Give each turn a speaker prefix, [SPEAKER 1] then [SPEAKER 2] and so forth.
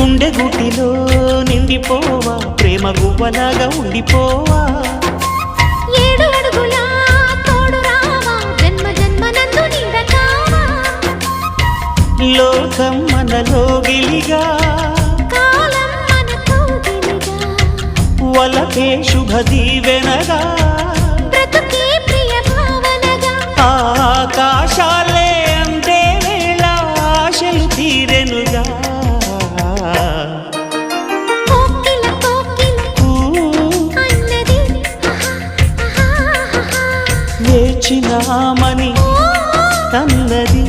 [SPEAKER 1] గుండె గుటిలో నిండిపోవా ప్రేమ గువ్వలాగా ఉండిపోవా
[SPEAKER 2] 7 అడుగుల తోడు రావా జన్మ జన్మనందు నిండకావా
[SPEAKER 1] లోకం మనలో గిలిగా
[SPEAKER 2] కాలం మనతో గిలిగా
[SPEAKER 1] వలకే శుభ దీవెనగా
[SPEAKER 2] బ్రతుకే ప్రియ భావనగా
[SPEAKER 1] ఆకాశాలే అందే వేళ ఆశలు తీరెనుగా
[SPEAKER 2] కోకిల కోకిల అన్నది
[SPEAKER 1] వేచినామని తన్నది